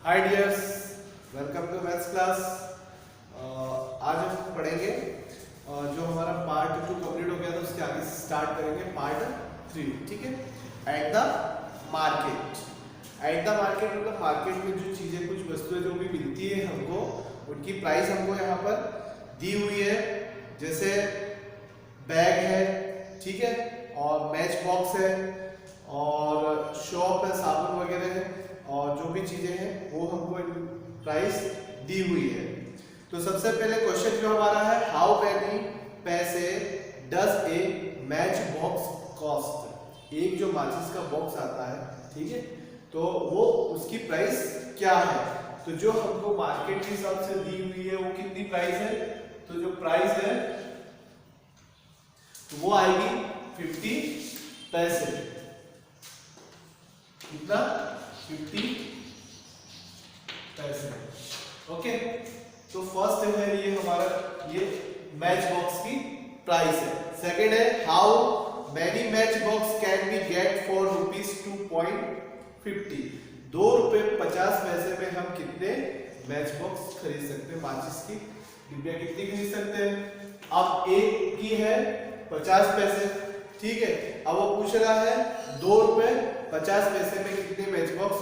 Hi dears, welcome to maths class. आज हम पढ़ेंगे जो हमारा पार्ट 2 कंप्लीट हो गया था उसके आगे स्टार्ट करेंगे पार्ट 3। ठीक है। At the market. At the market मतलब मार्केट में जो चीज़ें कुछ वस्तुएं जो भी मिलती है हमको उनकी प्राइस हमको यहाँ पर दी हुई है। जैसे बैग है, ठीक है, और मैच बॉक्स है और शॉप है, साबुन वगैरह है और जो भी चीजें हैं वो हमको प्राइस दी हुई है। तो सबसे पहले क्वेश्चन जो हमारा है, हाउ मैनी पैसे does a match box cost. एक जो माचिस का बॉक्स आता है, ठीक है, तो वो उसकी प्राइस क्या है। तो जो हमको मार्केट के हिसाब से दी हुई है वो कितनी प्राइस है, तो जो प्राइस है वो आएगी 50 पैसे। कितना? 50 पैसे। ओके, तो फर्स्ट है ये हमारा ये मैच बॉक्स की प्राइस है। सेकंड है, how many match box can be get for ₹2.50। ₹2.50 में हम कितने मैच बॉक्स खरीद सकते हैं, माचिस की डिब्बियां कितनी खरीद सकते हैं। अब एक की है 50 पैसे, ठीक है। अब वो पूछ रहा है ₹2.50 में कितने मैच बॉक्स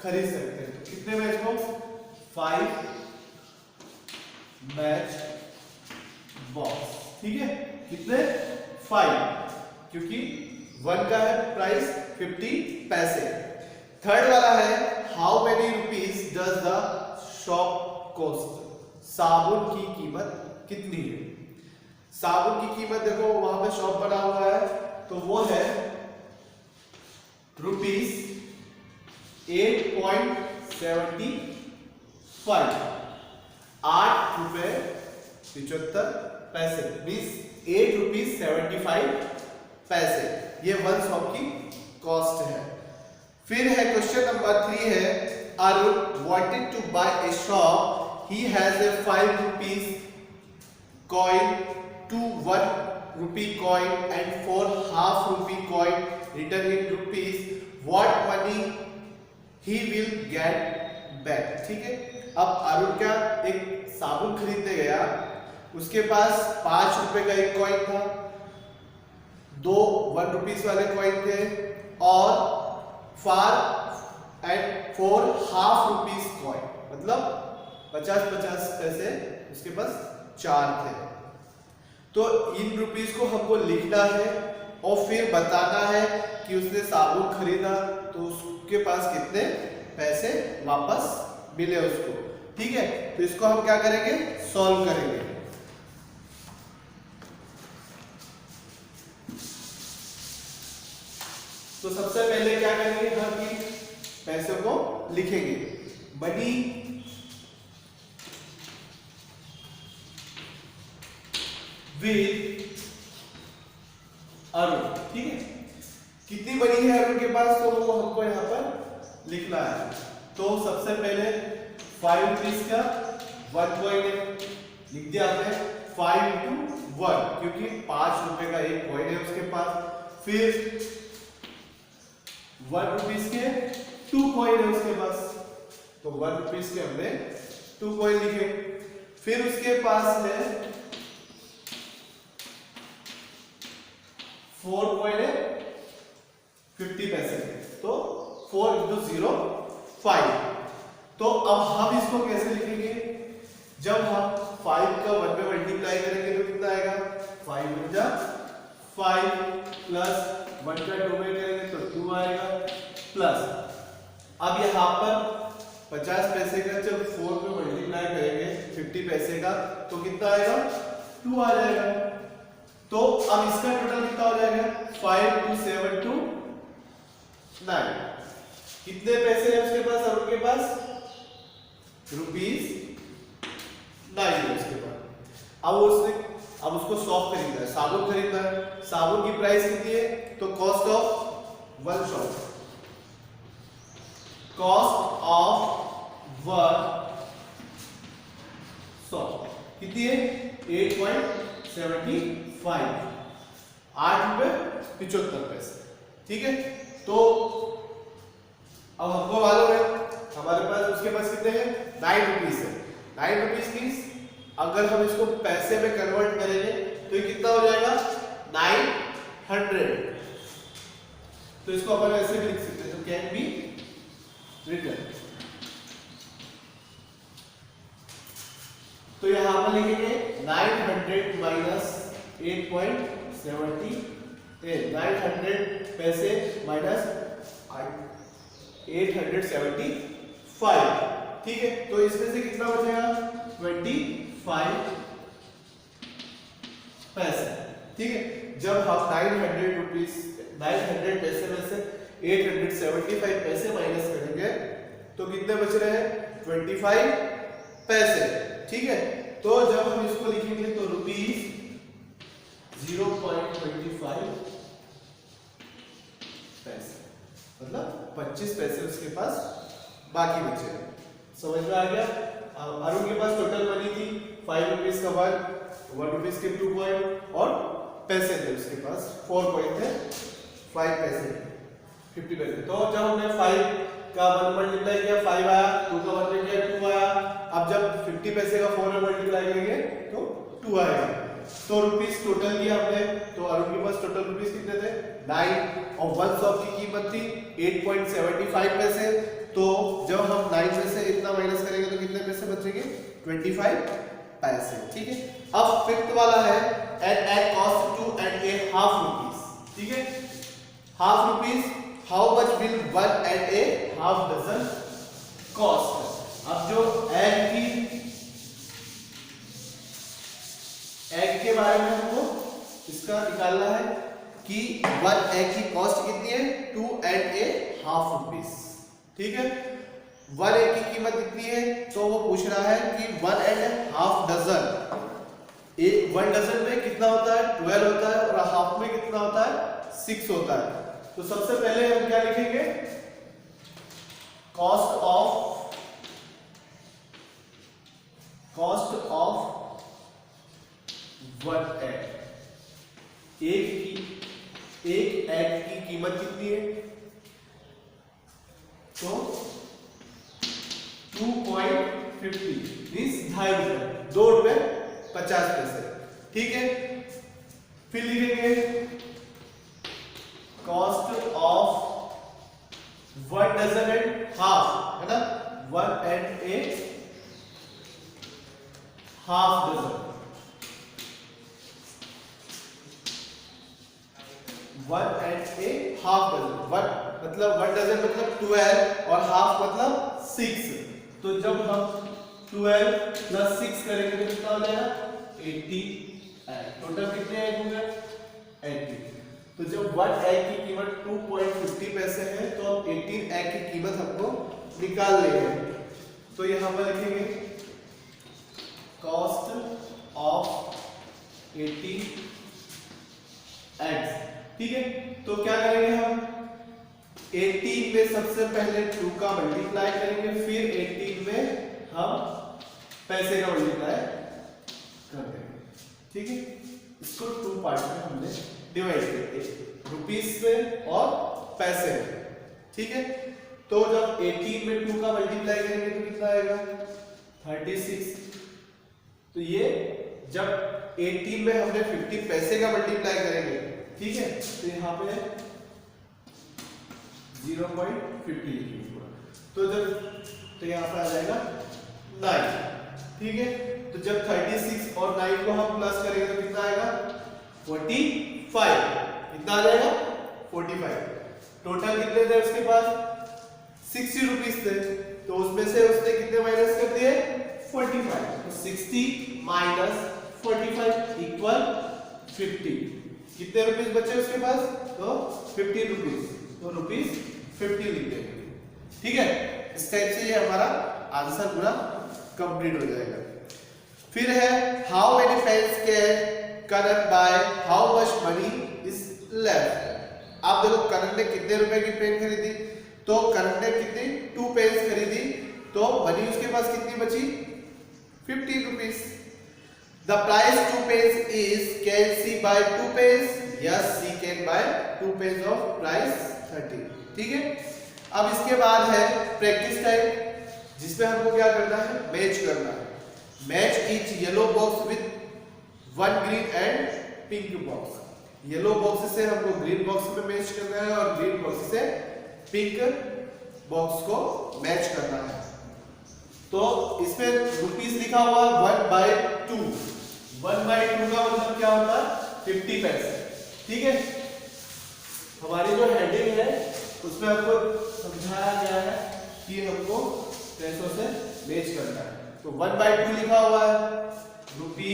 खरीद सकते हैं। तो कितने मैच बॉक्स? 5 मैच बॉक्स, ठीक है। कितने? 5, क्योंकि 1 का है प्राइस 50 पैसे। थर्ड वाला है, how many rupees does the shop cost. साबुन की कीमत कितनी है। साबुन की कीमत देखो वहां पे शॉप बना हुआ है तो वो है ₹8.75। ₹8.75 मीन्स ₹8.75। ये 1 शॉप की कॉस्ट है। फिर है क्वेश्चन नंबर 3 है, Arun wanted to buy a shop, he has a 5 rupees coin, 2 1 rupee coin and 4 half rupee coin written in rupees. What money he will get back? ठीक है। अब अरुण क्या एक साबुन खरीदने गया, उसके पास 5 रुपए का एक कॉइन था, 2 1 रुपीस वाले कॉइन थे और 4 हाफ रुपीस कॉइन, मतलब 50-50 पैसे उसके पास 4 थे। तो इन रुपीस को हमको लिखना है और फिर बताना है कि उसने साबुन खरीदा तो उसके पास कितने पैसे वापस मिले उसको, ठीक है। तो इसको हम क्या करेंगे, सॉल्व करेंगे। तो सबसे पहले क्या करेंगे, हम पैसों को लिखेंगे। मनी विद अरुण, ठीक है। कितनी मनी है अरुण के पास, तो वो हमको यहाँ पर लिखना है। तो सबसे पहले 5 रुपीस का 1 कॉइन है, लिख दिया हमने 5 into 1, क्योंकि 5 रुपए का एक कॉइन है उसके पास। फिर 1 रुपीस के 2 कॉइन है उसके पास, तो 1 रुपीस के हमने 2 कॉइन लिखे। फिर उसके पास है 4 कॉइन है 50 पैसे, तो 4 into 0 5। तो अब हम इसको कैसे लिखेंगे, जब हम 5 का 1 पे मल्टीप्लाई करेंगे तो कितना आएगा, 5 × 5 प्लस 1 का 2 में करेंगे तो 2 आएगा प्लस। अब यहाँ पर 50 पैसे का जब 4 पे मल्टीप्लाई करेंगे 50 पैसे का तो कितना आएगा, 2 आ जाएगा। तो अब इसका टोटल कितना हो जाएगा, 5 2 7 2 9। कितने पैसे हैं उसके पास, अरुण के पास ₹9 है उसके पास। अब उसको शॉप खरीदना है, साबुन खरीदना है। साबुन की प्राइस कितनी है, तो cost of 1 shop, cost of 1 shop कितनी है, 8.75, ₹8.75, ठीक है। तो अब हमको मालूम है हमारे पास उसके पास कितने हैं 9 रुपीस है। 9 रुपीस मीन्स अगर हम इसको पैसे में कन्वर्ट करेंगे तो ये कितना हो जाएगा 900। तो इसको अपन ऐसे भी लिख सकते हैं, तो कैन बी रिटर्न। तो यहां पर लिखेंगे 900 माइनस 8.70 900 पैसे माइनस 875, ठीक है। तो इसमें से कितना बचेगा 25 पैसे, ठीक है। जब हम 900 पैसे में से 875 पैसे माइनस करेंगे तो कितने बच रहे हैं 25 पैसे, ठीक है। तो जब हम इसको लिखेंगे तो रुपीज 0.25 पैसे, मतलब 25 पैसे उसके पास बाकी बचे। समझ में आ गया। अरुण के पास टोटल मनी थी 5 रुपीज का 1 रुपीज के 2 कॉइन और पैसे थे उसके पास 4 कॉइन थे 5 पैसे 50 पैसे। तो जब हमने 5 का 1 मल्टीप्लाई किया 5 आया, 2 का 1 किया 2 आया। अब जब 50 पैसे का 4 में मल्टीप्लाई करेंगे तो 2 आएगा। तो रुपीस टोटल किया हमने, तो अरुण के पास टोटल रुपीस कितने थे 9 और 1 सॉफ्ट की कीमत थी 8.75 पैसे। तो जब हम 9 में से इतना माइनस करेंगे तो कितने पैसे बचेंगे 25 पैसे, ठीक है। अब फिफ्थ वाला है at cost two at a half rupees, ठीक है। Half rupees how much will 1 at a half dozen cost. अब जो एग के बारे में हमको इसका निकालना है कि 1 एग की कॉस्ट कितनी है 2 एट ए हाफ रुपीस, ठीक है। 1 एग की कीमत कितनी है तो वो पूछ रहा है कि 1 एंड हाफ डजन। 1 डजन में कितना होता है 12 होता है और हाफ में कितना होता है 6 होता है। तो सबसे पहले हम क्या लिखेंगे कॉस्ट ऑफ 1 एग। एक एग की कीमत कितनी है तो 2.50 मीन्स 2.5 रुपए 2 रुपए 50 पैसे, ठीक है। फिर लिखेंगे cost of 1 dozen and half, है ना 1 and a half dozen. 1 and a half dozen, 1 मतलब 1 डजन मतलब 12 और हाफ मतलब 6। तो जब हम 12 प्लस 6 करेंगे तो कितना हो जाएगा 80 एग। टोटल कितने एग होंगे 80। तो जब 1 एग की कीमत 2.50 पैसे है तो अब 18 एग की कीमत हमको निकाल लेंगे। तो यहां पर लिखेंगे कॉस्ट ऑफ 80 एग्स, ठीक है। तो क्या करेंगे हम 18 में सबसे पहले 2 का मल्टीप्लाई करेंगे, फिर 18 में हम पैसे का मल्टीप्लाई कर देंगे, ठीक है। इसको 2 पार्ट में हमने डिवाइड किया रुपीस में और पैसे में, ठीक है। तो जब 18 में 2 का मल्टीप्लाई करेंगे तो कितना आएगा 36। तो ये जब 18 में हमने 50 पैसे का मल्टीप्लाई करेंगे, ठीक है। तो यहाँ पे 0.50 लिखेंगे, तो यहाँ पे आ जाएगा 9, ठीक है। तो जब 36 और 9 को हम प्लस करेंगे तो कितना आएगा 45, कितना आ जाएगा 45। टोटल कितने थे उसके पास 60 रुपीस थे, तो उसमें से उसने कितने माइनस कर दिए 45। तो 60 माइनस 45 इक्वल 50। कितने रुपीस बचे उसके पास तो 50 रुपीस, तो रुपीस 50 लिख देंगे, ठीक है। इस टाइप से ये हमारा आंसर पूरा कंप्लीट हो जाएगा। फिर है how many pens can Karan buy how much money is left. आप देखो करण ने कितने रुपए की पेन खरीदी, तो करण ने कितनी 2 पेन्स खरीदी, तो मनी उसके पास कितनी बची 50 rupees. The price 2 pens is can C buy 2 pens, yes C can buy 2 pens of price 30, ठीक है। अब इसके बाद है प्रैक्टिस टाइम। जिसमें हमको क्या करना है, मैच करना है। Match each yellow box with one green and pink box. Yellow box से हमको ग्रीन बॉक्स में मैच करना है और ग्रीन बॉक्स से पिंक बॉक्स को मैच करना है। तो इसमें रुपीस लिखा हुआ 1/2। 1/2 का मतलब क्या होता है, 50 पैसे। ठीक है, हमारी जो हेडिंग है उसमें हमको समझाया गया है कि हमको पैसों से मैच करना है। तो 1/2 लिखा हुआ है, रुपी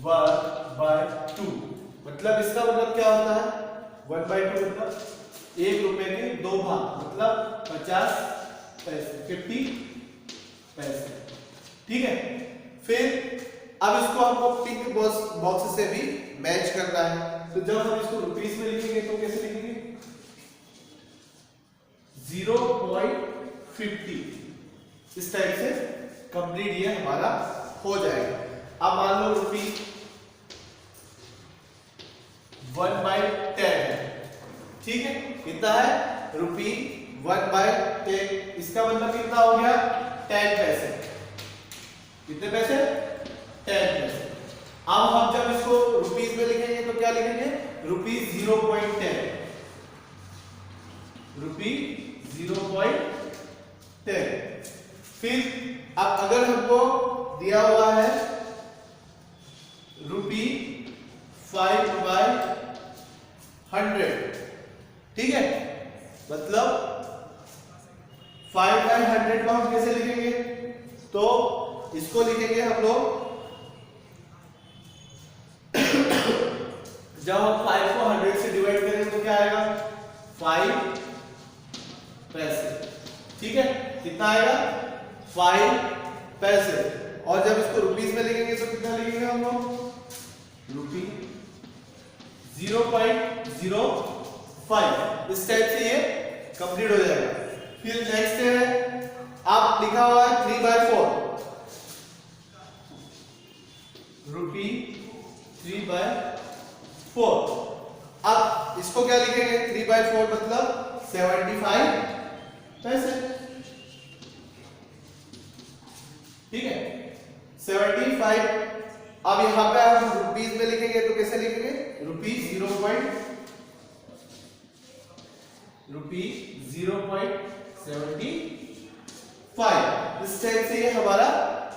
1/2 मतलब इसका मतलब क्या होता है, 1/2 मतलब 1 रुपए के 2 भाग, मतलब 50 पैसे, 50 पैसे। ठीक है, फिर अब इसको हमको पिंक बॉक्स से भी मैच करना है। तो जब हम इसको रुपीस में लिखेंगे तो कैसे लिखेंगे, 0.50, इस टाइप से कंप्लीट ये हमारा हो जाएगा। अब मान लो रुपी 1/10 है। ठीक है, कितना है, रुपी 1/10, इसका मतलब कितना हो गया, 10 पैसे। कितने पैसे, 10 पैसे। अब हम जब इसको रुपीस में लिखेंगे तो क्या लिखेंगे, रुपी 0.10, रुपी 0.10। फिर अब अगर हमको दिया हुआ है रुपी 5/100, ठीक है, मतलब 5/100 को हम कैसे लिखेंगे, तो इसको लिखेंगे हम लोग, जब हम 5 को 100 से डिवाइड करेंगे तो क्या आएगा, 5 पैसे। ठीक है, कितना आएगा, 5 पैसे। और जब इसको रुपीस में लिखेंगे तो कितना लिखेंगे हम लोग, रुपी 0.05। इस टाइप से ये कंप्लीट हो जाएगा। फिर नेक्स्ट है, आप लिखा हुआ है 3/4, रुपी 3/4। अब इसको क्या लिखेंगे, 3/4 मतलब 75 पैसे। ठीक है, 75। अब यहां पे हम रुपीस में लिखेंगे तो कैसे लिखेंगे, रुपी 0.75। इस टाइप से ये हमारा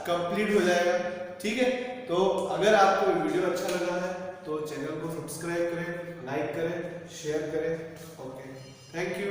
कंप्लीट हो जाएगा। ठीक है, तो अगर आपको वीडियो अच्छा लगा है तो चैनल को सब्सक्राइब करें, लाइक करें, शेयर करें। Okay, thank you.